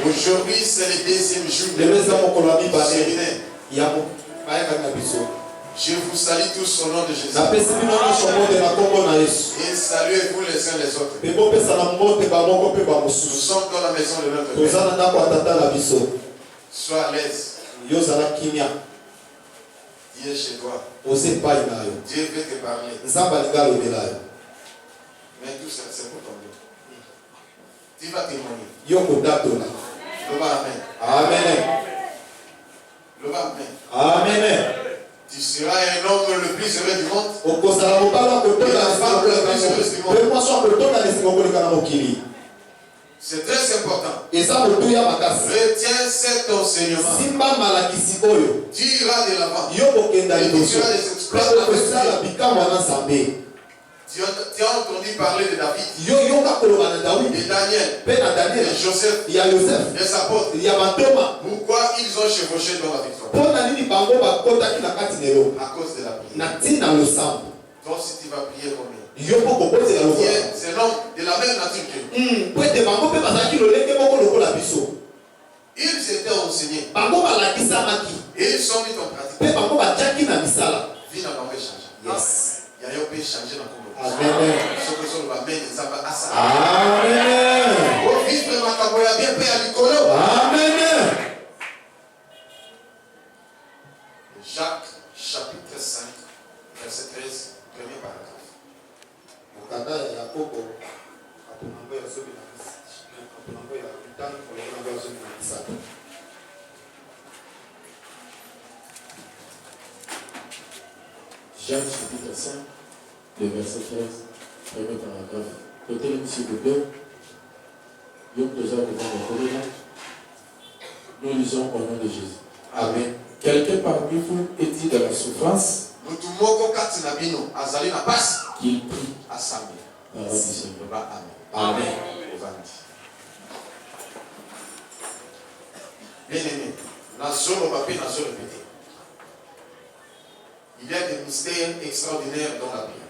Aujourd'hui, c'est le deuxième jour de séminaire. Je vous salue tous au nom de Jésus. Et saluez-vous les uns les autres. Nous sommes dans la maison de notre Père. Sois à l'aise. Dieu est chez toi. Dieu veut te parler. Mais tout ça, c'est pour ton Dieu. Tu vas témoigner. Le Amen. Amen. Le Amen. Amen. Tu seras un homme le plus heureux du monde. C'est très important. Retiens cet enseignement. Tu iras de l'avant. Et tu seras des experts. Tu as entendu parler de David, de Daniel, de Joseph, des apôtres. Pourquoi ils ont chevauché dans la victoire? À cause de la prière. Donc si tu vas prier combien? C'est l'homme de la même nature que nous. Ils étaient enseignés. Et ils sont mis en pratique. Vie n'a pas changé. Yes. Il y a un peu changé dans le monde. Amen. Jacques chapitre 5 verset 13 premier paragraphe. Jacques chapitre 5 le verset 13, premier paragraphe. Notez-le, s'il vous plaît. Nous lisons au nom de Jésus. Amen. Quelqu'un parmi vous est-il de la souffrance qu'il prie à Samuel. Parole du Seigneur. Amen. Amen. Bien aimé, répéter. Il y a des mystères extraordinaires dans la Bible.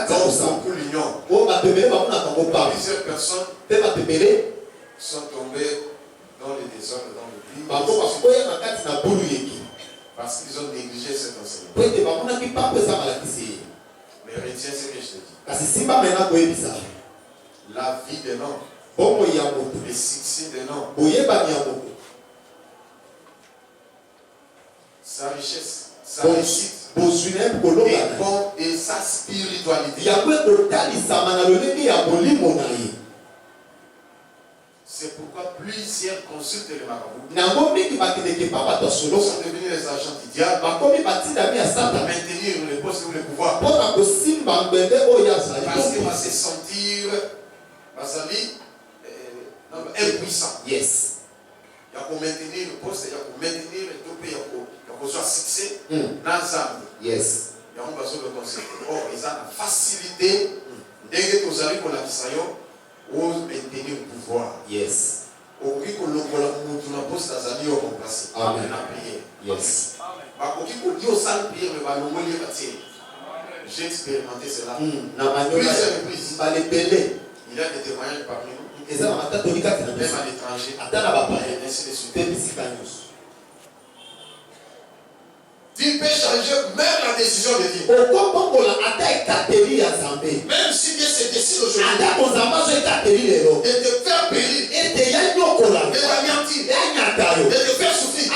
Donc, beaucoup l'ignorent. Plusieurs personnes sont tombées dans le désordre, dans le crime, parce qu'ils ont négligé cet enseignement. Mais retiens ce que je te dis. La vie d'un homme, le succès d'un homme, sa richesse, sa réussite, dépend de sa spiritualité. C'est pourquoi plusieurs consultent les marabouts. Ils sont devenus les agents du diable pour maintenir le poste ou le pouvoir. Parce qu'il va se sentir impuissant. Yes. Il y a pour maintenir le poste, il y a pour maintenir le tout pays, il y a pour soit succès dans l'ensemble. Yes. Il y a un besoin de concept. Or, ils ont la facilité dès que vous allez pour la mission, vous maintenir le pouvoir. Yes. Au prix que l'on a poste à Zali au remplacé. Amen. Yes. J'ai expérimenté cela. Plusieurs reprises. Il y a des témoignages parmi nous. même à l'étranger, et ainsi de suite. Dieu peut changer même la décision de Dieu. Même si Dieu se décide aujourd'hui de te faire périr, de t'anéantir, de te faire souffrir,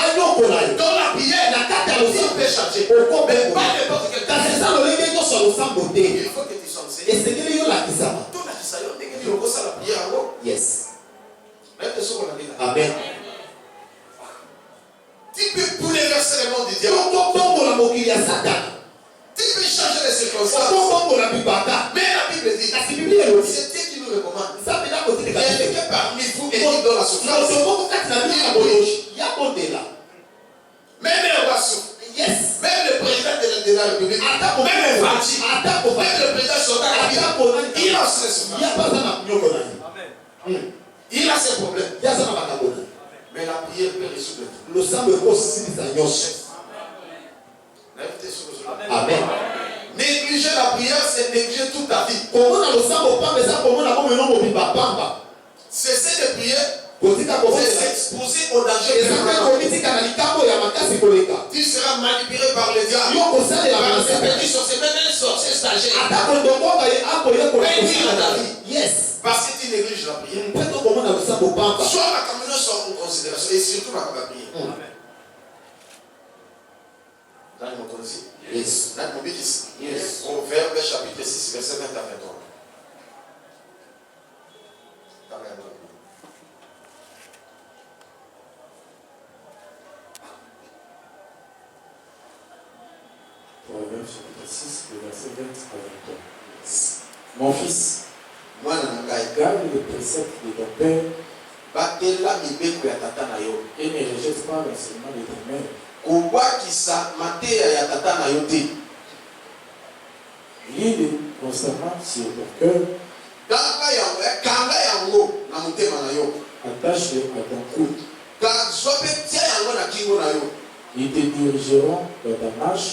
dans la prière, Dieu peut changer. Mais pas n'importe quel cas. Il faut que tu sois enseigné. Tout la décision de Dieu, la prière. Yes. Amen. Tu peux bouleverser le monde du diable. Tu peux changer les circonstances. Mais la Bible dit, c'est Dieu qui nous recommande. Il y a quelqu'un parmi vous et qui donne la souffrance. Même le roi souffre. Yes. Même le président de la République. Même le parti. Même le président sortant la ville. Il a ses souffrances. Il a ses problèmes. Mais la prière peut résoudre tout. Amen. Négliger la prière, c'est négliger toute ta vie. Cesser de prier, c'est s'exposer au danger. Tu seras manipulé par le diable. Par ses petits sorciers, même les sorciers stagiaires. Yes. Parce que tu négliges la prière. Soit la communion soit en considération et surtout la prière. Dans mon conseil. Yes. Dans mon ici. Yes. Proverbe chapitre 6, verset 20 à 23. Proverbe chapitre 6, verset 20 à 23. Mon fils, garde les préceptes de ton père et ne rejette pas l'enseignement de ta mère. Lis-le constamment sur ton cœur. Attache-le à ton cou. Ils te dirigeront dans ta marche.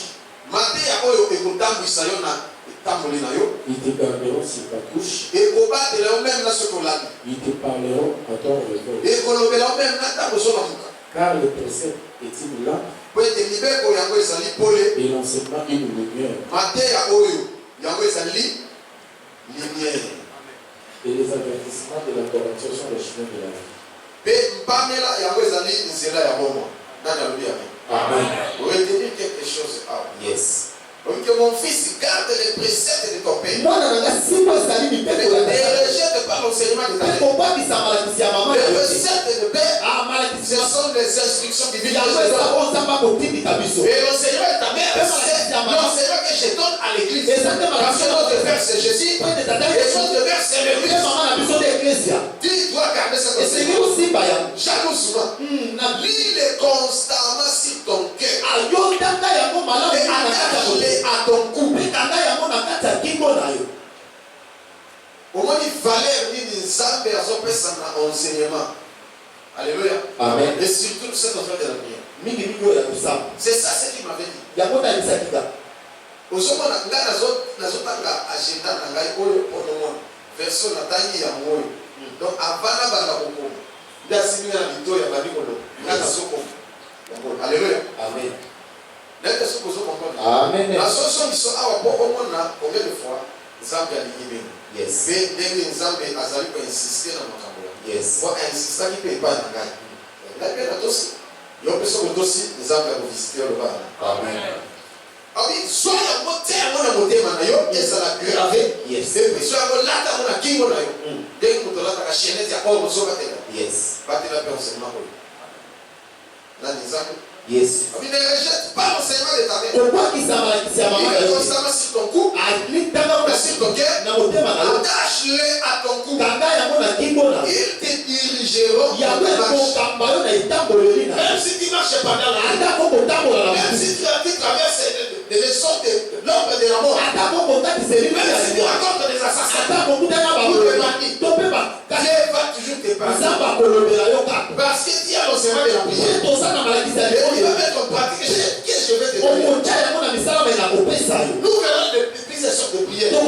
Ils te garderont sur ta couche. Ils te parleront à ton réveil. Car le précepte est une lampe et l'enseignement une lumière. Et les avertissements de la correction sont les chemins de la vie. Amen. Retenez quelque chose. Yes. Donc que mon fils garde les préceptes de ton père. Ne rejette pas l'enseignement de ta mère. Les préceptes de père, ce sont les instructions divines. Et l'enseignement de ta mère, c'est l'enseignement que je donne à l'église. Parce que notre père c'est Jésus. Et notre père c'est l'église. Tu dois garder cet enseignement. Chaque souvent, lis-le constamment sur ton cœur. Et attache-le à ton cou. Au moins, il valeur ni Nzambe azopesa na enseignement. Alléluia. Amen. Et surtout cette affaire de la prière. C'est ça ce qu'il m'avait dit. Ozomona nga nazotanga agenda na ngai oyo pono version natangi ya moyo. Donc avant bana kokoma. Ndasimi na bito ya bandikolo. Nga nazoko. Alléluia. Amen. N'est-ce que vous comprenez? Amen. La solution qui sont à Pogomona, combien de fois Nzambe a dit yes. Mais dès que Nzambe a zali pour insister dans notre amour. Yes. Pour insister qui peut pas dans la gagne. La paix est aussi. Il y a une personne aussi Nzambe a visité le bas. Amen. Ah oui, soit la montée à mon moté manayo, et ça l'a gravé. Yes. Soit la lata mon aki mon ayo. Dès que vous la chaînette à or so batela. Yes. Batela la paix enseignement. Là Nzambe. Yes. Ne rejette pas l'enseignement de ta mère. Il est constamment sur ton cou, sur ton cœur, attache-le à ton cou. Ils te dirigeront dans ta marche. Même si tu marches pendant la nuit, même si tu traverses des leçons de l'ombre de la mort, même si tu racontes des assassins ou des bandits, Dieu va toujours te parler. Parce que tu as l'enseignement de la prière. Et il va mettre en pratique ce que je vais te donner. Nous verrons des sortes de prières. La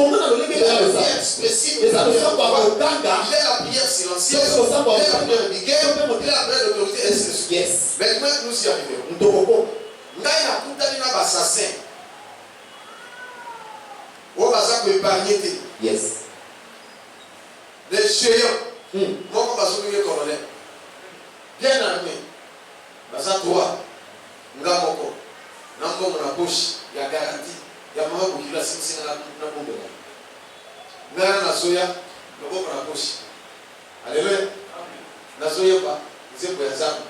prière expressive. Il est la prière silencieuse. l'ancien, Yes. il est appelé Miguel, il est appelé l'autorité, et ainsi de suite. Yes. Maintenant, nous y arrivons. Ndokoko. Ngai na kutani na bassassin. O baza ko épargner. Yes. Les géants. Moi, bazo ko colonel. Bien armé. Baza toi. Nga moko. Na mbongo na poche ya garantie. Ya mama bukila sisi na bombe. Nga na soya, na bombe na poche. Alléluia. Na soya ba, nzembo ya zamu.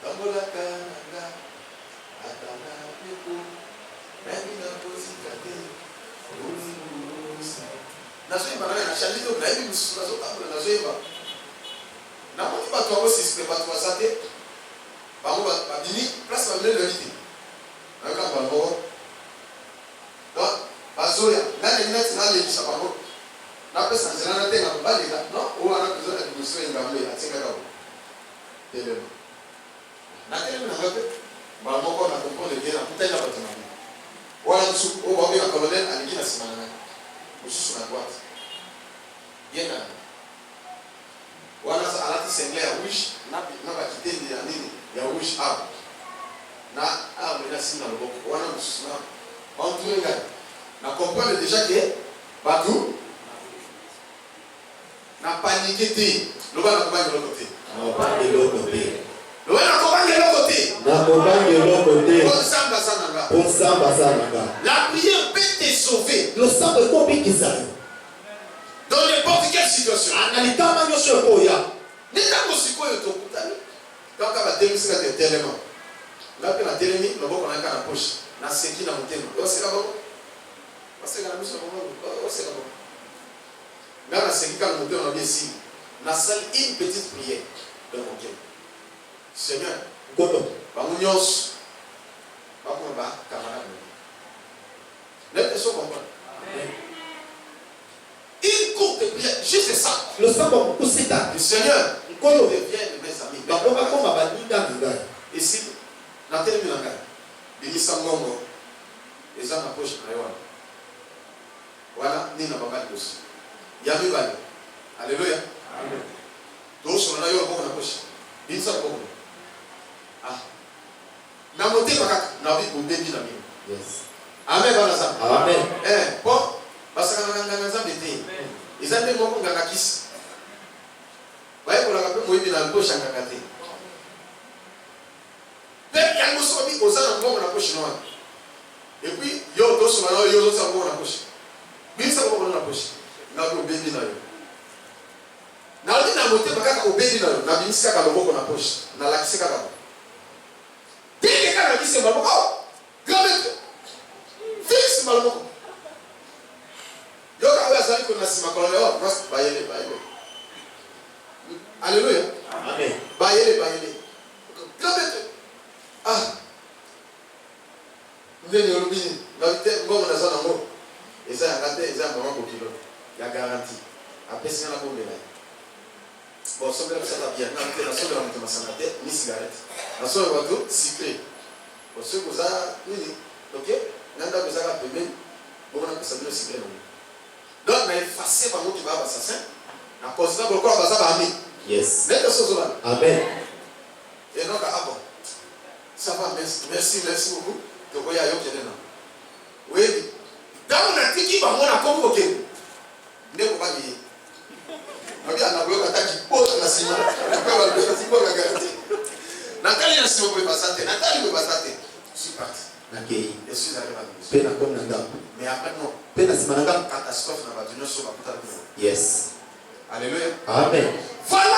Tambola kana atana pipo. Nani na pozi kate. Nazoyeba na chali to na yebi mususu nazotambola nazoyeba. Na moni bato abo système bato basate. Bango babini place babine de l'unité. Naka bango. Donc bazoya nani net na le bisa bango. Na pesa nzela na tenga balega non o ana besoin de construire ngambe atinga ka. Tellement. Na tellement na ngape ba moko na comprendre bien na kutana bato na. Wala nsu o ba na colonel aliki na simana. Mususu na droite. Bien na. Wala sa alati sengle ya wish na ba kitende ya nini ya wish up. Na ina sina loboko wana mususu na. On tuenga. Na comprendre déjà que batou na paniqué loba na kobange l'autre côté. Na kobange l'autre côté. Loba na kobange l'autre côté. Na kobange l'autre côté. On samba sananga. La prière peut te sauver. Le sang de Kobi Kizayo. Dans n'importe quelle situation. Analikama nyosho koya. Nita kosiko yo tokutani. Quand ka ba temisika te tellement. La pe na telemi loboko na ka na poche. Na seki na motema. O seka boko. O seka na miso boko. O seka boko. Nga na seki ka na motema na bien si. Na salle une petite prière de mon Dieu. Seigneur, Koto. Bamunios. Bakuma ba camarade. Ne te so comprendre. Une courte prière, juste ça. Le sang de Kusita. Le Seigneur, Koto. devienne mes amis. Bakoba koma baninga ngai. Ici, na telemi na ngai. Bingisa ngongo. Eza na poche na yo. Voilà, ni na baba liboso. Ya mibale. Alléluia. Amen. Toso na yo boko na poche. Bingisa boko. Ah. Na motema kaka na bi bobebi na mimi. Yes. Amen bana sa. Amen. Bon, parce que nganga nzambe te. Ezande moko nganga kisi. Baye ko la ka pe moyibi na poche nganga te. Mais yango so bi ozana ngongo na poche noa. Et puis yo toso na yo zo ngongo na poche. Bisa ngongo na poche. Na ko bebi na yo. Na oli na motema kaka obebi na yo. Na bimisika ka loboko na poche. Na lakisika ka. Dès que quand on dit c'est malmoko, grand-mère, fixe malmoko. Yo quand on a sali qu'on a si macolone, oh, reste baillez. Alléluia. Amen. Baillez. Grand-mère, ah, nous venons au bini, la vitesse, bon, on a ça dans l'eau. Et ça, à rater, ça, maman, pour kilo. Il y a garantie. Après, c'est un bon mélange. Bon, ça me ça bien. La somme de la montée, ma tête, ni cigarette. La somme de votre cyclé. Bon, ce que vous avez, ok? Nanda vous avez appelé, bon, on a passé le cyclé. Donc, on a effacé par nous qui va assassin. On a posé pour quoi on va ami. Yes. N'est-ce pas? Amen. Et donc, ah bon. Ça va, merci beaucoup. Donc, vous avez eu là. Oui. Dans mon article, on a comme ok. Ne vous pas dire. Nabi anaboka taki pota na sima. Kwa wale kwa garantie. Nathalie na sima kwa pasate. Nathalie kwa pasate. Je suis parti. Nakei. Je suis arrivé à la maison. Pena comme nanga. Mais après non. Pena simananga. Catastrophe na badunyo so bakuta ko. Yes. Alléluia. Amen. Voilà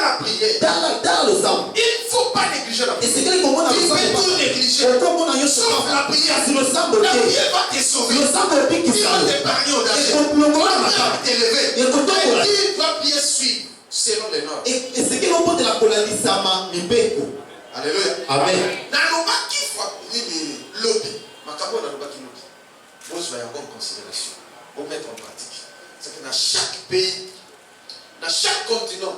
la prière. Dans le sang. Il ne faut pas négliger la Et prière. c'est que comment on a Il faut tout négliger. Comment on a Sauf la prière. C'est le sang de La Dieu. prière va te sauver. Le sang de Dieu qui Il va s'en t'épargner au danger. Et complètement La prière va t'élever. Et complètement. Il doit bien suivre selon les normes. Et c'est que l'on peut de la colanie sama mibeko. Alléluia. Amen. Nalobaki fois ni lobby. Makabo nalobaki lobby. Vous soyez en bonne considération. Vous mettre en pratique. C'est que dans chaque pays, dans chaque continent,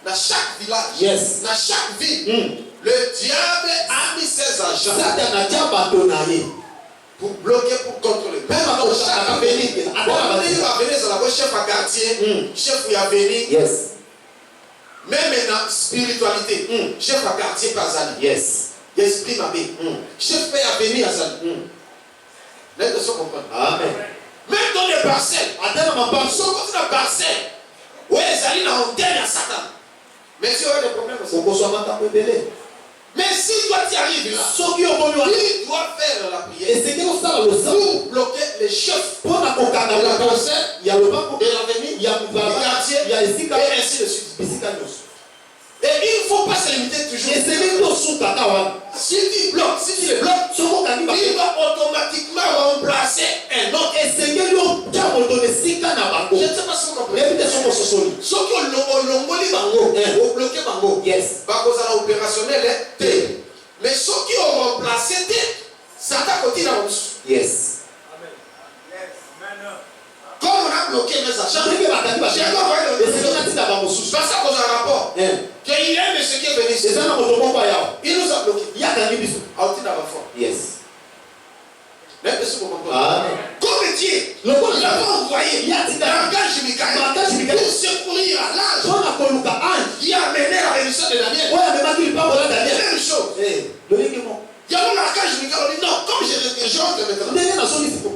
dans chaque village, Yes. dans chaque ville, le diable a mis ses agents. Satan a déjà pardonné. pour bloquer, pour contrôler. Même dans chaque avenir, chef à quartier, chef qui a venu. Yes. Même dans spiritualité, chef à quartier par Zali. Yes. Esprit m'a bien. Chef peut à venir à Zali. Là, ils sont comprendre. Amen. Même dans les parcelles, attends, ma part, sont comme la parcelle. Ouais, Zali n'a antenne à Satan. Mais tu as des problèmes aussi. Mais si toi tu arrives là, il doit faire la prière pour bloquer les chefs de la parcelle, il y a le banc de l'avenir, il y a le quartier, il y a les et ainsi de suite. Et il ne faut pas se limiter toujours. Si tu bloques, si tu les bloques, il va automatiquement remplacer un autre. Je ne sais pas si vous comprenez. Ceux qui ont l'ongoli bango, ont bloqué bango, bango ça opérationnel, mais ceux qui ont remplacé, ça t'a côté dans le sous. Yes. Comme on a bloqué mes achats, j'ai envoyé le parce qu'on a un rapport. Qu'il aime ce qui est venu ici. Il nous a bloqué. Yes. Même si vous comprenez. Comme Dieu, il n'a pas envoyé l'engage Michael pour secourir à l'âge. Il a mené la révolution de Daniel. Même chose. Il y a un engage Michael, on dit non, comme je rentre maintenant,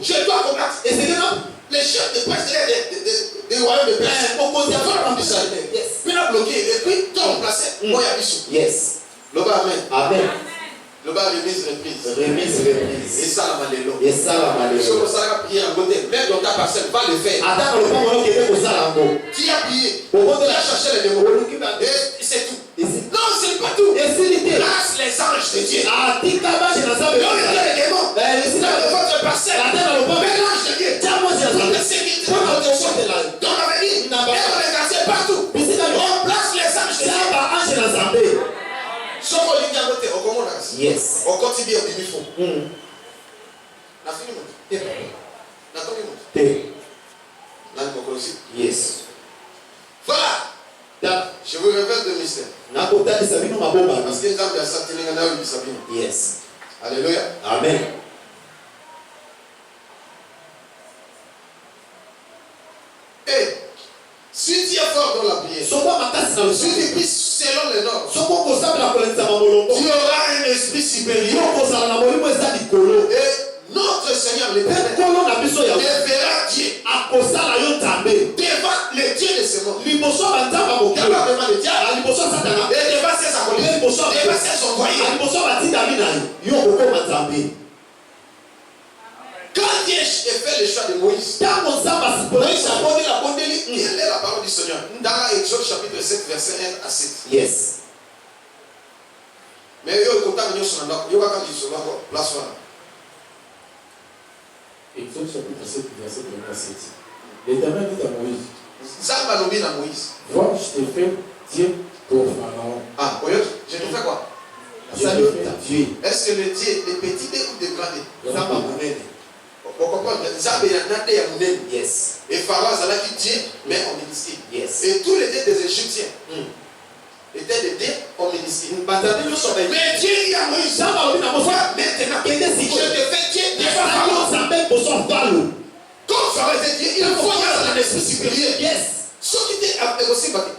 je dois combattre. Les chefs de presse des royaumes de Perse, il y a un du salut. Puis il a bloqué, et puis tout remplacé. Moi, il y a Bissou. Yes. Le bas, amen. Amen. Le bas, remise, reprise. Remise, reprise. Et ça, la malélo. Et ça, la malélo. Si on va prier en côté, même dans ta parcelle, va le faire. Attends, le moment où il est au Salambo. Qui a prié? Au moment de Il a cherché les démons. Et c'est tout. Non, c'est pas tout. Et s'il était place les anges de Dieu. ah, Tikaba, je n'ai pas vu. Non, il y a les démons. Dans votre parcelle. Attends, le moment. Mélange de Dieu. Tiens-moi, je n'ai pas Sécurité dans l'avenir. Et dans les quartiers partout. On place les anges de Dieu. Ce qu'on dit à côté, on commence. Yes. On continue au demi fond. La fini monte. La tombe monte. Là, on aussi. Yes. Voilà. Je vous révèle deux mystères. Parce que les hommes de Satan, yes. Alléluia. Amen. Et si tu es fort dans la prière, si tu pries selon les normes, tu auras un esprit supérieur. Et notre Seigneur, le Père, verra Dieu devant les dieux de ce monde. Devant le diable, et devant ses acolytes, devant ses envoyés. Quand Dieu a fait le choix de Moïse, Moïse a abondé quelle est la parole du Seigneur? Dans Exode chapitre 7, verset 1 à 7. Yes. Mais il y a un contact de son nom, il y a un contact de son nom, place là. Exode chapitre 7, verset 1 à 7. L'Éternel dit à Moïse, Zamba lobby à Moïse. vois, je t'ai fait Dieu pour Pharaon. Ah, oui, je te fais quoi? Je t'ai fait Dieu. Est-ce que le Dieu est petit dé ou de grand dé? Zamba Mounene. On comprend, Zamba est un dé à Mounene. Yes. Et Pharaon, c'est là qui Dieu, mais en ministère. Yes. Et tous les dés des Égyptiens étaient des dés en ministère. Mais Dieu dit à Moïse, maintenant, je te fais Dieu devant Pharaon. Comme Pharaon était Dieu, il faut y avoir un esprit supérieur. Yes. Ce qui était aussi battu.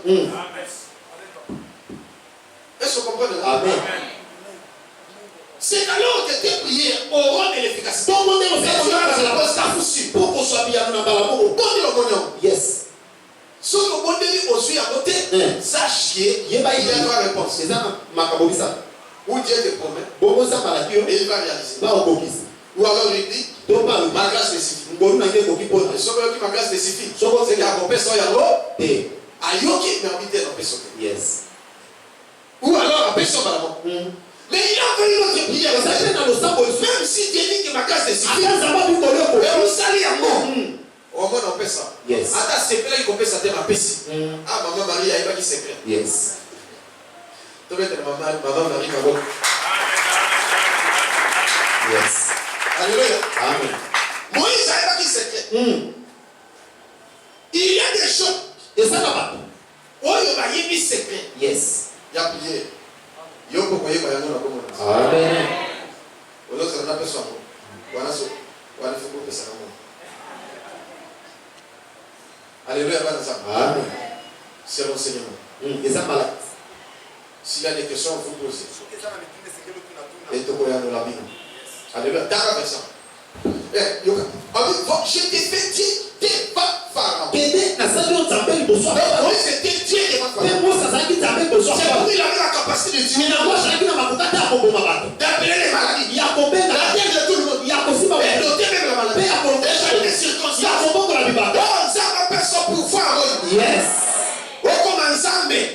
Est-ce que vous comprenez? Amen. C'est alors que tes prières auront de l'efficacité. Pour qu'on soit bien dans la boue. Yes. Ce que vous dites aux yeux à côté, sachez qu'il y a une réponse. Ou Dieu te promet, et il va réaliser. Ou alors il dit, ma grâce spécifique. Ce que ma grâce spécifique, c'est qu'il y a un personne à Yoki, mais habité dans personne. Yes. Ou alors à personne à mais il a fallu notre prière. Même si Dieu dit que ma grâce spécifique, mais on s'allie à moi. Au moins on peut ça. Yes. Attends, c'est là qu'il peut ça à Pessi. Ah, maman Marie, il va qui secret. Yes. Tu veux être maman Marie, maman. Yes. Alléluia. Amen. Moïse n'avait pas qui secret. Il y a des choses. Et ça n'a pas. Oh, il y a des secret. Yes. Il y a prié. Il y a beaucoup de choses. Amen. Aujourd'hui, c'est la personne. Alléluia. Amen. C'est l'enseignement. Les malades. S'il y a des questions, vous posez. Et tu peux aller la Bible. Alléluia. Dans la version. Je t'ai fait dire des Pharaon. C'était Dieu devant Pharaon. C'est pour il avait la capacité de tuer. D'appeler les maladies. La terre de tout le monde. Et d'ôter même la maladie. Et des circonstances. Ça appelle son pouvoir. Yes.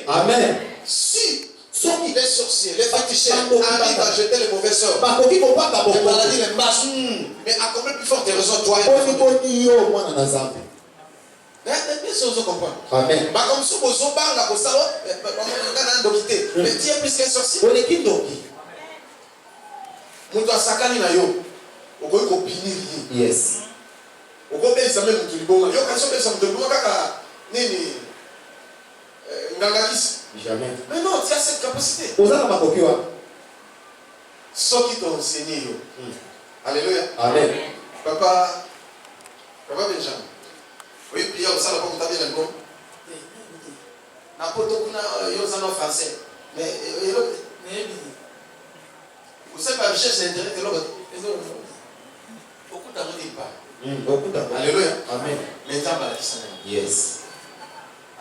Amen. Si ceux qui les sorciers, les féticheurs arrivent à jeter les mauvais sorts, les maladies, les masses, mais à combien plus forte raison toi bien sûr, vous comprenez. Amen. Comme si vous avez la postale, mais Dieu est plus qu'un sorcier. Vous doit sakani na yo. Vous pouvez copiner. Yes. Vous pouvez penser même que vous avez jamais. Mais non, tu as cette capacité. Ceux qui t'ont enseigné. Alléluia. Amen. Papa Benjamin. Oui, prière au salon pour t'avoir le bon. N'importe où, ils sont en français. Mais vous savez, la recherche d'intérêt, beaucoup d'amour n'y parlent. Beaucoup d'amour. Alléluia. Amen. Maintenant, yes.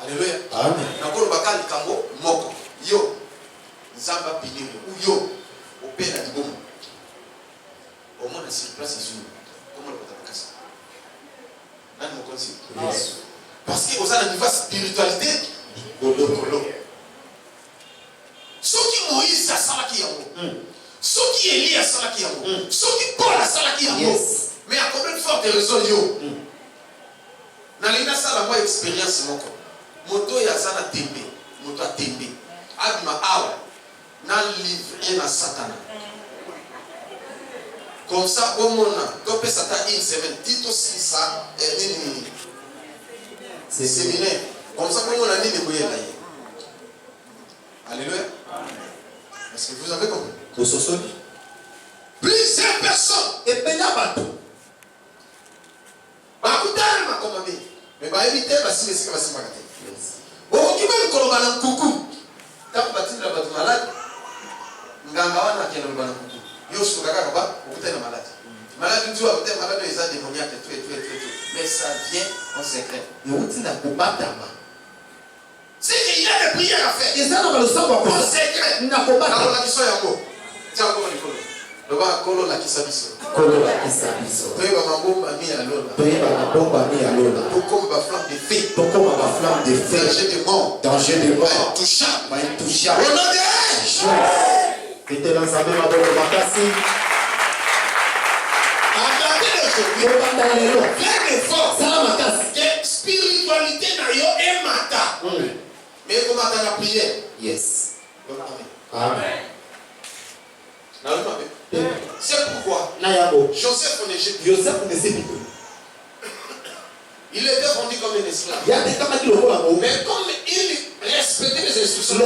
Alléluia. Amen. Nakolo bakali kango moko. Yo. Nzamba pinimo. Ou yo. Opena dibomo. Au moins, c'est une place ici. Comment le porte à casa? Nan mo konsi. Yes. Parce que vous avez un niveau de spiritualité. Ce qui Moïse a salaki yango. Ce qui Élie a salaki yango. Ce qui Paul a salaki yango. Mais à combien de fortes raisons yo? Nalina sala moi expérience moko. Moto ya sana tembe, moto a tembe. Abima awa, na livré na satana. Comme ça, au moment, topé satan une semaine, dit aussi ça, c'est séminaire. Comme ça, au moment, on a dit de bouiller là. Alléluia. Est-ce que vous avez compris? Plusieurs personnes, et Benabato. Bakutana ma comme ami. Mais bah éviter, bah si les va se magater. Bon, qui va nous colorer dans coucou? Tant que la batte malade, Nganga na kielo bana coucou. Yo sur kaka ba, vous êtes malade. Malade tu vois, peut-être malade les a démoniaques tout. Mais ça vient en secret. Yo uti na kubatama. C'est qu'il y a des prières à faire. Et ça dans le sang en secret. Na kubatama. Na kiso yango. Tiens encore Nicolo. Loba kolo la kisabiso. Kolo la kisabiso. Toi va mabomba mi alona. Toi va mabomba mi alona. Pourquoi va flamme de feu? Pourquoi va flamme de feu? Danger de mort. Danger de mort. Intouchable. Va intouchable. Au nom de Jésus. C'était l'ensemble ma bonne makasi. Plein d'efforts. Ça la makasi. Que spiritualité na yo et mata. Mais comment t'as la prière? Yes. Amen. C'est pourquoi Joseph en Égypte. Il était vendu comme un esclave. Mais comme il respectait les instructions, il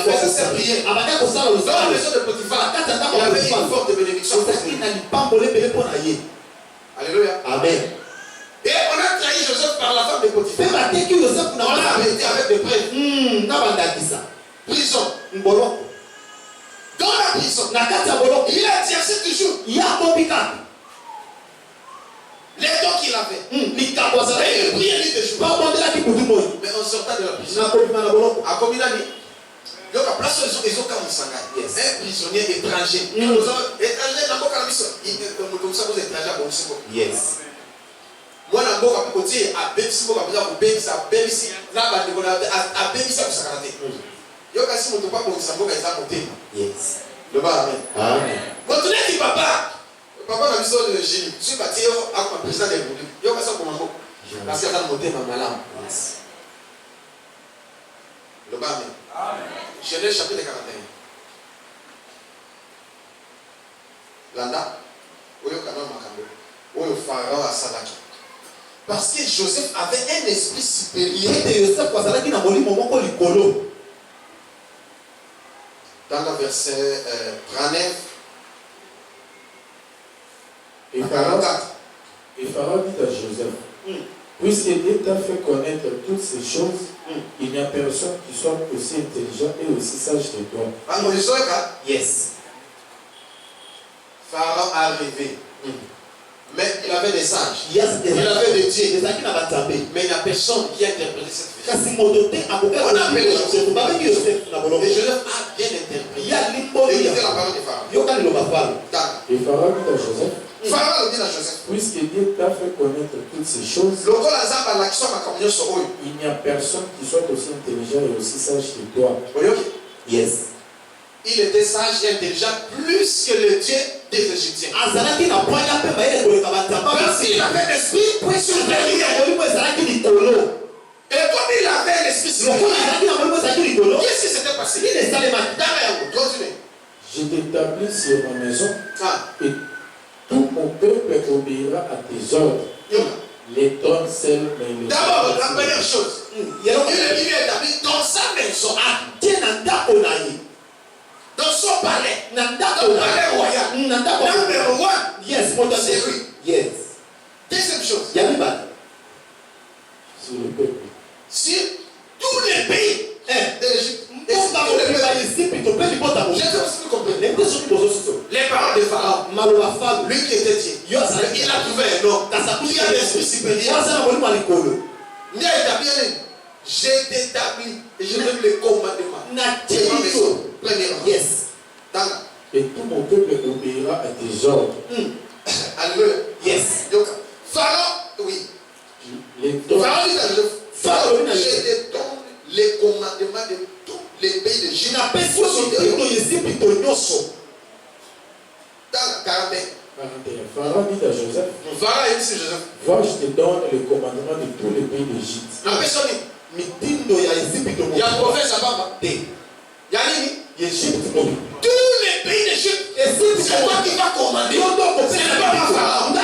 faisait ses prières. Dans la maison de Potiphar, il avait une forte bénédiction. Alléluia. Amen. Et on a trahi Joseph par la femme de Potiphar. On l'a arrêté avec des preuves. Prison. Dans la prison, il a exercé toujours les dons qu'il avait. Il priait nuit et jour. Mais en sortant de la prison, à Kominani, il y a une place où ils ont un prisonnier étranger. Étranger, n'a pas de comme ça, vous êtes étranger à Bonsibo. Yes. Moi, je suis dit, à Bensibo, à Bensibo, là, à Bensibo, il y a aussi mon papa qui s'est monté. Yes. Le bas, amen. Amen. Quand tu dis papa n'a vu ça de Gilles. Je suis parti avec le président de la République. Il y a aussi mon maman. Parce qu'il a monté ma malade. Yes. Le bas, amen. Amen. Genèse chapitre 41. Landa, où est le canal Makambo? Où est le pharaon à Salaki? Parce que Joseph avait un esprit supérieur. Et Joseph, quand Salaki n'a pas eu moment pour le colo. Dans le verset 39, Et En Pharaon 44. dit à Joseph, puisque Dieu t'a fait connaître toutes ces choses, il n'y a personne qui soit aussi intelligent et aussi sage que toi. Yes. Pharaon a rêvé. Mais il avait des sages. Yes. Il avait des dieux. Les acquis n'a pas tapé. Mais il n'y a personne qui a interprété cette vision. Kasi modoté a beaucoup appelé Joseph. Pas avec Joseph na bolongo. Et Joseph a bien interprété. Il y a limbo. Et il était la parole de Pharaon. Yo kan lo bafalo. D'accord. Et Pharaon dit à Joseph, Pharaon dit à Joseph, puisque Dieu t'a fait connaître toutes ces choses, il n'y a personne qui soit aussi intelligent et aussi sage que toi. Yes. Il était sage et intelligent plus que le Dieu des Égyptiens. Azalaki na ponya pe ba ile ko kabata. Parce qu'il avait l'esprit supérieur. Et comme Et comme il avait l'esprit supérieur, qu'est-ce qui s'était passé? Continue. Je t'établis sur ma maison Ah. et tout mon peuple obéira à tes ordres. Les trônes seuls, mais les D'abord, la première chose, il est établi dans sa maison, dans son palais, dans le palais royal. Number one, Yes, c'est lui. Yes. Deuxième chose, sur le peuple. sur tous les pays de l'Égypte, et sur tous les pays. J'ai aussi compris. Les paroles de Pharaon, lui qui était Dieu, il a trouvé un homme. Il a l'esprit supérieur. Il a établi un homme. Je t'établis et je donne les commandements. Premièrement. Yes. Et tout mon peuple obéira à tes ordres. Alléluia. Yes. Pharaon, oui. Les trônes, Pharaon dit à Joseph, Pharaon, je te donne les commandements de tous les pays de Juda. Dans la 41. 41. Pharaon dit à Joseph, Pharaon a dit à Joseph, vois, je te donne le commandement de tous les pays d'Égypte. la personne dit, il y a un prophète là-bas. Il y a nini? Tous les pays d'Égypte. C'est toi qui vas commander. C'est pas Pharaon.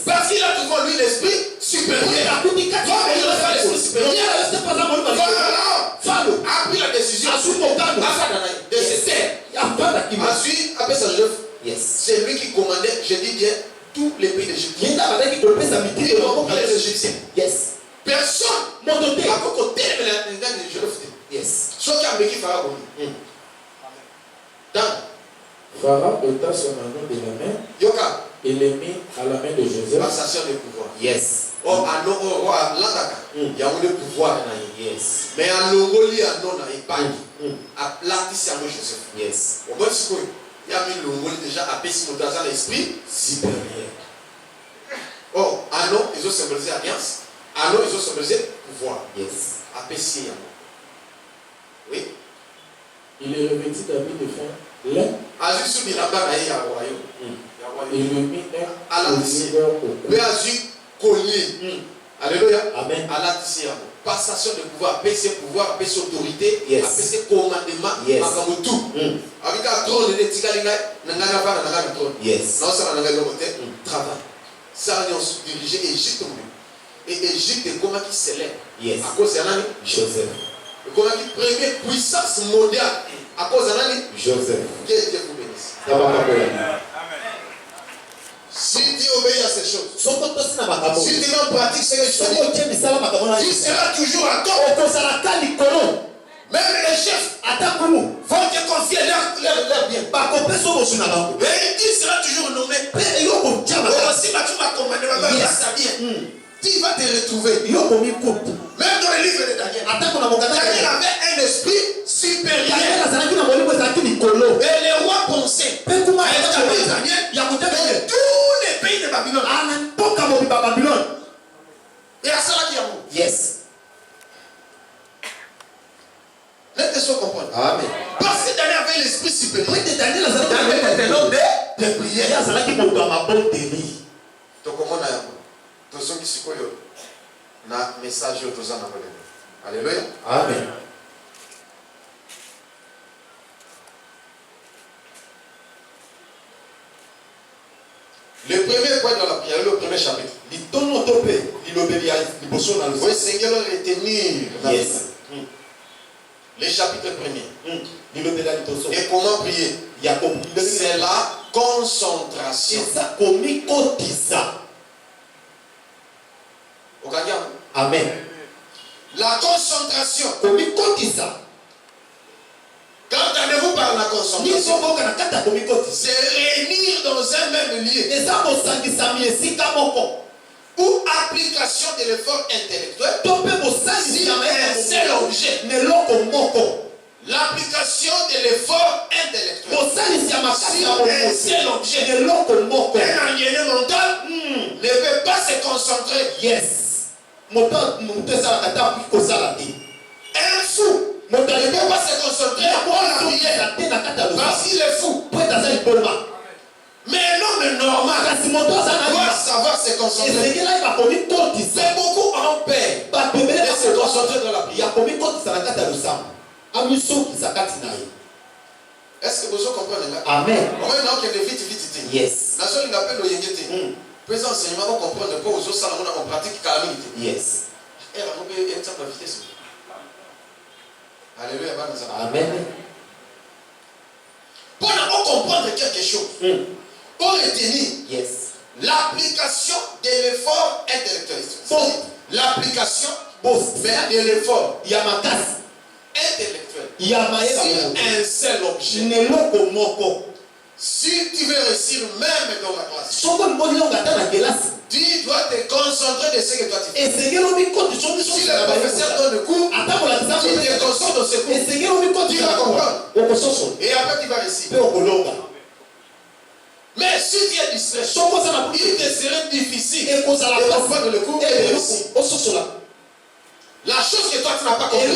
Parce qu'il a trouvé lui l'esprit supérieur. Comme il a fait l'esprit supérieur, Pharaon a pris la décision de se taire. Ensuite, après ça, c'est lui qui commandait, je dis bien, tous les pays d'Égypte. Il y a les Égyptiens. Yes. Personne n'a côté de Joseph. Yes. Sauf qu'il y a un mec qui fera bon. Pharaon ôta son anneau de la main Yoka, et les mit à la main de Joseph. passation de pouvoir. Yes. Oh, à l'Andaka, il y a un pouvoir. Yes. Mais à l'Ongolie, à non, il parle. À Platis, à Joseph. Yes. Au moins, il y a mis l'Ongolie déjà à Pessi, dans l'esprit supérieur. Oh, à non, ils ont symbolisé alliance. À non, ils ont symbolisé pouvoir. Yes. À Pessi, oui. Il est revêtu d'habits de fin lin Azu subi la bana ya royaume. et le mit À la un tissé. au cou. Mais Azu collier. Alléluia. Amen. À la tissé. Passation de pouvoir, PC pouvoir, PC autorité, Yes. PC commandement, Yes. Makamutu. Avec un trône de Tikalinga, Nangana va dans trône. Yes. Non, ça va dans le travail. Ça, on se diriger Égypte. Et Égypte est comment qui s'élève. Yes. À cause de l'année. Joseph. Comment qui première puissance mondiale. À cause de l'année. Joseph. Que Dieu vous bénisse. Ça va pas bien. Si tu obéis à ces choses, Soko tosi na makambo. si tu mets en pratique ce que je te dis, Soko tie misala makambo na. tu seras toujours à tort. Okozalaka likolo. Même les chefs Ata kumu. vont te confier leur bien. Bakopesa obosu na bango. Mais tu seras toujours nommé. Pe eloko tia makambo. Si tu vas commander, ça bien. Tu vas te retrouver. Eloko mikutu. Même dans le livre de Daniel. Ata kuna mokata. Daniel avait un esprit supérieur. Daniel azalaki na molimo ezalaki likolo. Et les rois pensaient. Pe kuma Daniel, ya kutebe. tous les pays de Babylone. Anampoka mobiba Babylone. Et à cela qui a mort. Yes. Laisse-toi comprendre. Amen. Parce que Daniel avait l'esprit supérieur. Pe Daniel azalaki na Daniel était l'homme de Ye prière. azalaki moto ya mabondeli. Tokomona yango. Tozoki sikoyo na message oyo toza na bolelo. Alléluia. Amen. Le premier point dans la prière, le premier chapitre. Litono tope lilobeli ya liboso na Oui, Seigneur, retenir la Yes. prière. Le chapitre premier. Lilobeli ya liboso. Et comment prier? Yakob. C'est là concentration. Et ça commis ça. Amen. La concentration. Commis ça. Quand entendez-vous par la concentration, c'est réunir dans un même lieu. Ou application de l'effort intellectuel sur un seul objet. L'application de l'effort intellectuel sur un seul objet. Un ingénieur mental ne peut pas se concentrer. Yes. Un fou ne peut pas se concentrer pour la prière parce qu'il est fou. Mais un homme normal doit savoir se concentrer. Mais beaucoup ont peur de se concentrer dans la prière. Est-ce que vous comprenez? Amen. Yes. Présent enseignement, on comprend ne pas aux autres salons, on pratique calamité. Yes. Alléluia. Amen. Pour comprendre quelque chose, pour retenir yes. L'application de l'effort intellectuel. L'application de l'effort intellectuel sur un seul objet. Si tu veux réussir même dans la classe, tu dois te concentrer de ce que toi tu fais. Si le professeur donne le cours, tu te concentres dans ce cours. Tu vas comprendre. Et après tu vas réussir. Mais si tu es distrait, il te serait difficile de comprendre le cours et de réussir. La chose que toi tu n'as pas compris,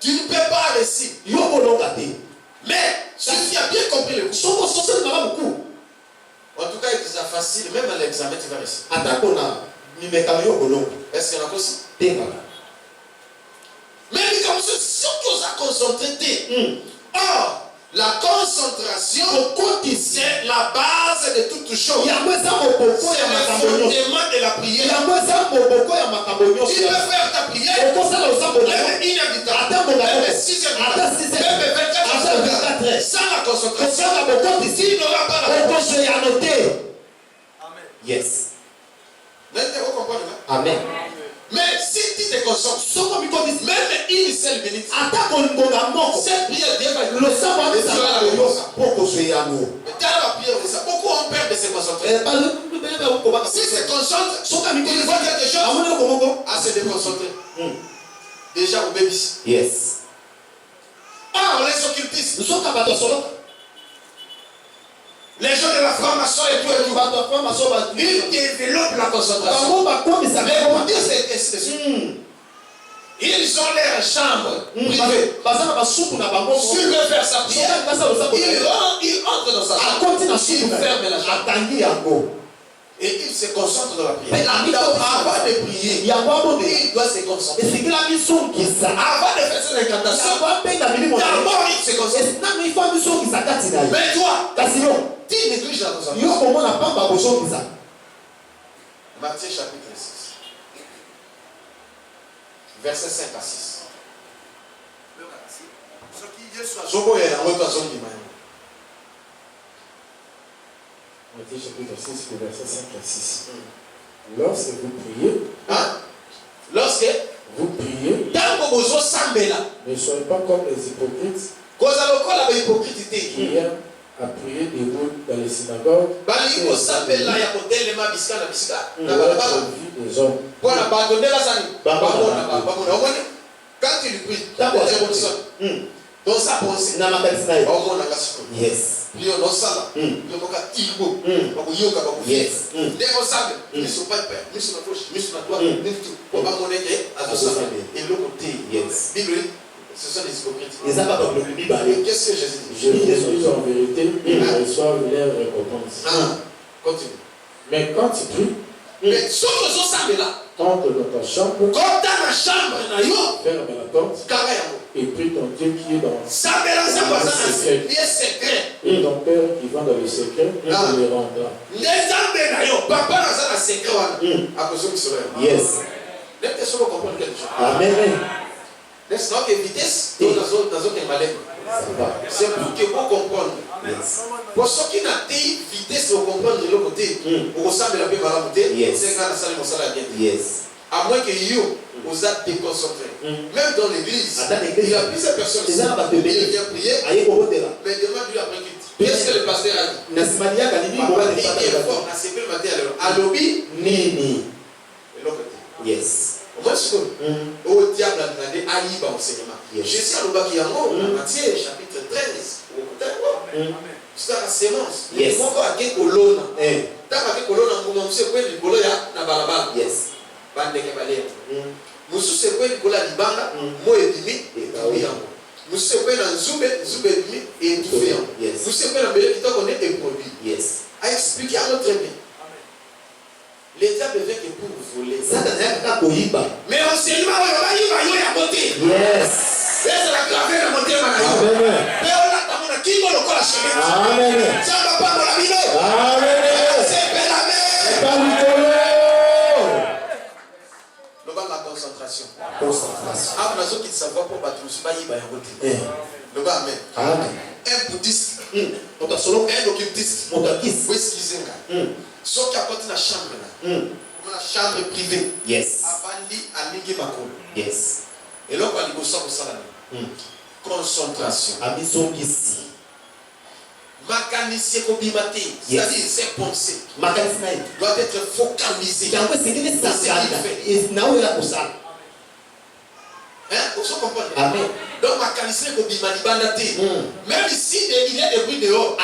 tu ne peux pas réussir. Mais si tu as bien compris le cours, en tout cas il est facile, même à l'examen tu vas réussir. Est-ce qu'il y en a aussi? Mais comme ça, si on doit concentrer, or, la concentration, c'est la base de toute chose. C'est le fondement de la prière. Tu peux faire ta prière, même inhabitable, même 6 heures, même 24 heures, sans la concentration, tu n'auras pas la concentration. Amen. Yes. Vous comprenez? Amen. Mais si tu te concentres, même une seule minute, cette prière Dieu va le savoir. Mais dans la prière, beaucoup ont peur de se concentrer. S'ils se concentrent, ils voient quelque chose à se déconcentrer. Déjà au bébé. Yes. Or, les occultistes, les gens de la franc-maçon et tout, ils développent la concentration. Mais pour dire c'est ils ont leur chambre privée. S'il veut faire sa prière, il entre dans sa chambre. Il ferme la chambre. Et il se concentre dans la prière. Avant de prier, il doit se concentrer. Avant de faire ses incantations, d'abord il se concentre. Mais toi, tu négliges la concentration. Matthieu chapitre 6. Verset 5 à 6. Matthieu chapitre 6, verset 5 à 6. Lorsque vous priez, lorsque vous priez, ne ne soyez pas comme les hypocrites qui aiment à prier debout dans les synagogues pour être vus des hommes. Quand tu lui pries, dans sa pensée, yes. ils ne sont pas pères, ils sont ce sont des hypocrites. Qu'est-ce que Jésus dit? Je vous dis en vérité, ils reçoivent leur récompense. Continue. Mais quand tu pries, mais entre dans ta chambre, ferme la porte et prie ton Dieu qui est dans le secret. Et ton Père qui va dans le secret, il te le rendra. Yes. Laisse-moi comprendre quelque chose. Amen. Laisse-moi que vitesse dans autres malades. C'est pour que vous compreniez. Pour ceux qui n'ont pas vitesse de comprendre de l'autre côté, vous ressemblez la paix à la beauté, c'est quand la salle est bien. À moins que vous êtes déconcentré. Même dans l'église, il y a plusieurs personnes qui viennent prier, mais demandent-lui après qu'il dit. Qu'est-ce que le pasteur a dit? Yes. Au diable a demandé à y enseignement. Jésus a dit Matthieu chapitre 13. C'est la sémence. Yes. Yes. A expliqué à notre ami. Les diables veulent que pour vous voler. Mais enseignement, il y a beauté. Yes. C'est la clavier de monter ma Amen. mais on a tamona qui va le coller chez nous. Amen. Ça va pas mon ami. Amen. C'est belle amen. Le bas la concentration. Concentration. Ah, on a ceux qui ne savent pas pour battre le suba y va y beauté. Le bas amen. Amen. Un bouddhiste. On a solo un occultiste. On a kiss. Oui, excusez-moi. Ceux qui apportent la chambre là. Comme la chambre privée. Yes. Avandi à Nigi Makolo. Yes. Et là, on va dire que ça, concentration. Abisongisi. Mécanicien Kobimate, c'est-à-dire ses pensées doit être focalisé. Hein? Vous comprenez? Amen. Donc, mécanicien Kobimate, même si il y a des bruits dehors,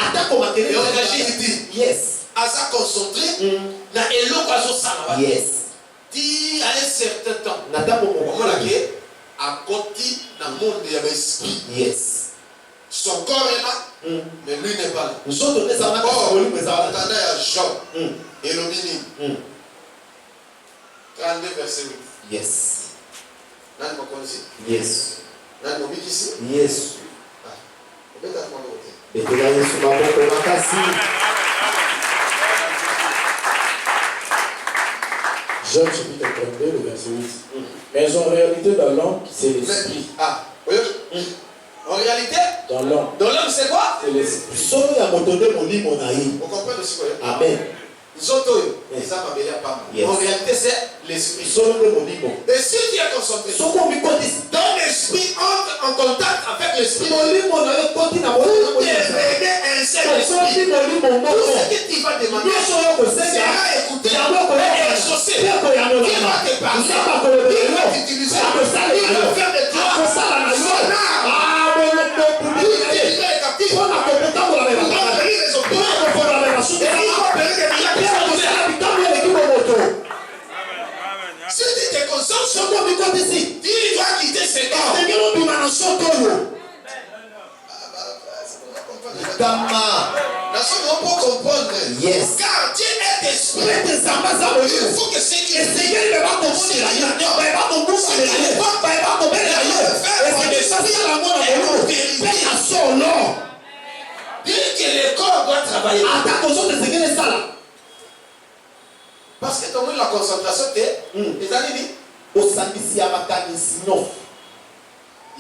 il dit, yes. Asa concentré, na elo kwazo sana. Yes. Dit à un certain temps, Comment la guerre a côté dans le monde de l'esprit. Yes. Son corps est là, mais lui n'est pas là. Nous autres, on est en attendant à Job et le mini. 32 verset 8. Yes. Nan mo konzi? Yes. Nan mo bikisi? Yes. Obeta kwa wote. Betela Yesu maboko makasi. Jean chapitre 32, le verset 8. Mais en réalité, dans l'homme, c'est l'esprit. Ah, oui. En réalité, dans l'homme, c'est quoi? C'est l'esprit. Solo ya motonde molimo na ye. Vous comprenez aussi quoi? Amen. Zoto, les âmes abélées pas. En réalité, c'est l'esprit. Solo de molimo. Et si tu es concentré, Soko mi koti. ton esprit entre en contact avec l'esprit. Molimo na ye koti na Pour molimo. devenir un seul esprit. Tout ce que tu vas demander sera écouté et exaucé. Qui va te parler, qui va t'utiliser, qui va faire de toi son âme. Si tu te concentres sur toi, tu dois quitter ce corps. La seule on peut comprendre. Yes. Car Dieu est esprit. Il faut que c'est Dieu. Dire que le corps doit travailler. Parce que ton la concentration, il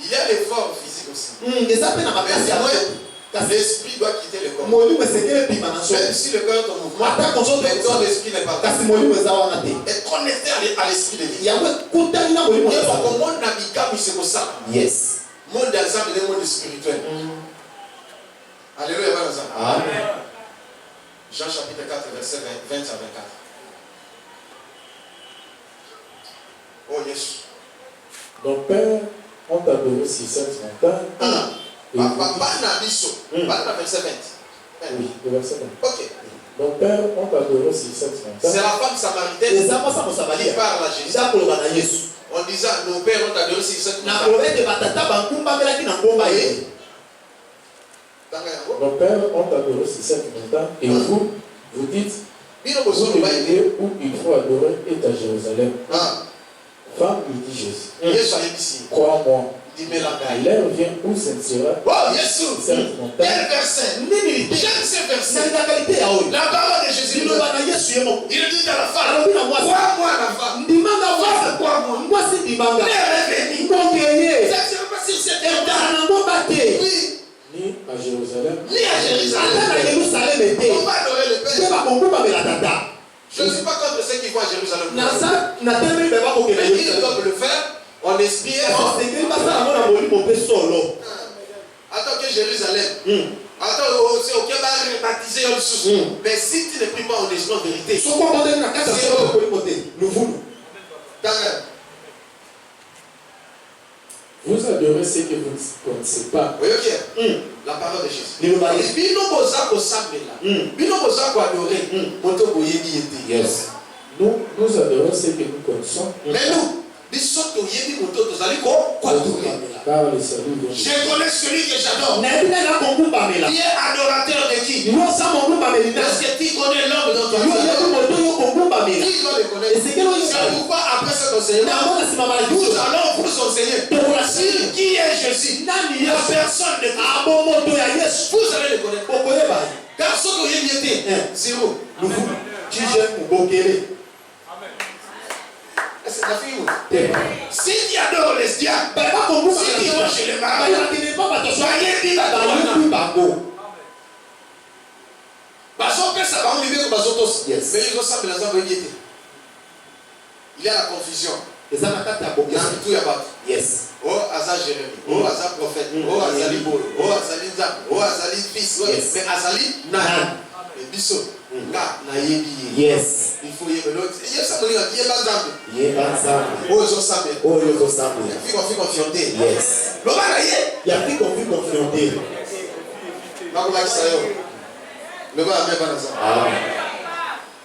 y a l'effort physique aussi. Mais l'esprit doit quitter le corps. Même si le corps est en mouvement, mais ton esprit n'est pas là. Est connecté à l'esprit de Dieu. Yes. Monde d'ensemble et le monde spirituel. Alléluia. Amen. Jean chapitre 4, verset 20 à 24. Oh yes. Nos pères ont adoré sur cette montagne. Pas verset 20. Oui, le verset 20. Ok. Nos pères ont adoré sur cette montagne. C'est la femme samaritaine qui parle à Jésus. En disant, nos pères ont adoré sur cette montagne. Nos pères ont adoré sur cette montagne. Et vous dites, le lieu où il faut adorer est à Jérusalem. Femme, lui dit Jésus, crois-moi, l'heure vient où ce ne sera cette montagne. Quel verset? J'aime ce verset. La parole de Jésus. Il dit à la femme, crois-moi la femme. Crois-moi. L'heure est venue. C'est pas si c'est oui. Ni à Jérusalem. Ni à Jérusalem. On va adorer le Père. Je ne suis pas contre ceux qui vont à Jérusalem. Mais ils doivent le faire en esprit et en... Attends que Jérusalem. Attends, c'est ok, baptiser un sous. Mais si tu ne pries pas en esprit en vérité, vous adorez ce que vous ne connaissez pas. Oui, ok. La parole de Jésus. Yes. Nous adorons ce que nous connaissons. Mais nous, car le salut vient. je connais celui que j'adore. Qui est adorateur de qui? Est-ce que tu connais l'homme dont tu adores? Qui doit le connaître? C'est pourquoi après cet enseignement, nous allons vous enseigner sur qui est Jésus. La personne de Dieu. Vous allez le connaître. Car ce que vous avez zéro. C'est la fille. Si tu adores les diables, si tu vas chez les marins, il y a la confusion. Yes. Oh, Azal Jérémie. Oh, Azal prophète. Oh, Azali Bolo. Oh, Azali Nzam. Oh, Azali fils. Mais Azali Nan. Et Bissot. Yes. Il faut y avoir l'autre. Il y a ça, il y a Bazam. Oh, ils ont samé. oh, ils ont samé. Il y a plus confianté. Yes. Le balaye. Il y a plus confianté. Le bas même pas ça.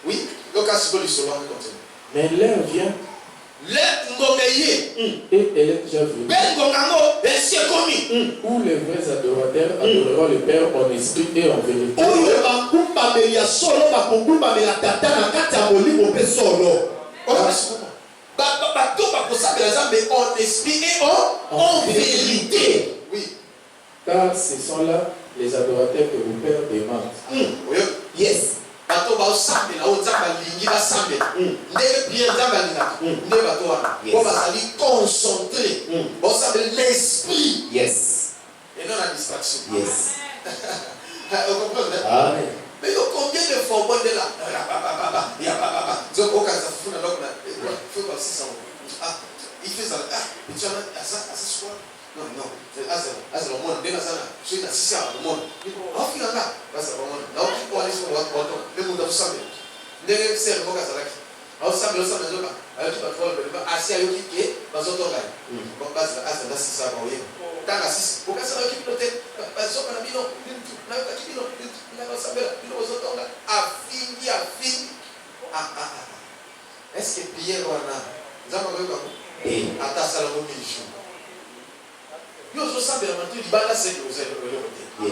Oui. Donc, à ce que le soir, on continue. Mais l'heure vient. Le ngomeye. Et elle est déjà venue. Ben gongango. Et c'est commis. Où les vrais adorateurs adoreront le Père en esprit et en vérité. En esprit et en vérité. Oui. Car ce sont là les adorateurs que vos pères demandent. Oui. Yes. Bato ba osambe na ozamba lingi ba sambe. Ndenge bien nzamba linga. Ndenge bato wana. Bo bazali concentré. Bo sambe l'esprit. Yes. Et non la distraction. Yes. Vous comprenez? Amen. Mais combien de fois on est là? Il y a papa. Donc au cas ça fout dans l'homme là. Faut pas 600. Ah, il fait ça. Ah, et tu as ça soir. Non, non. C'est le monde. Dès que ça, je suis assisté à le monde. On fait là. C'est le monde. Là, on peut aller sur le bâton. Le monde a samé. Dès que c'est le monde à ça là. On samé le samé là. Alors tu vas voir le assis à yoki qui est dans son temps là. Bon, base là, c'est là 600 par hier. Tant à 6. Pourquoi ça va qui piloter? Parce qu'on a mis non. Là, qui pilote. Là, on samé là. Pilote son temps là. Affini. Est-ce que Pierre ou Anna? Nous avons vu comment? Attends, ça l'a remis. Yo, je sens bien, c'est que vous avez le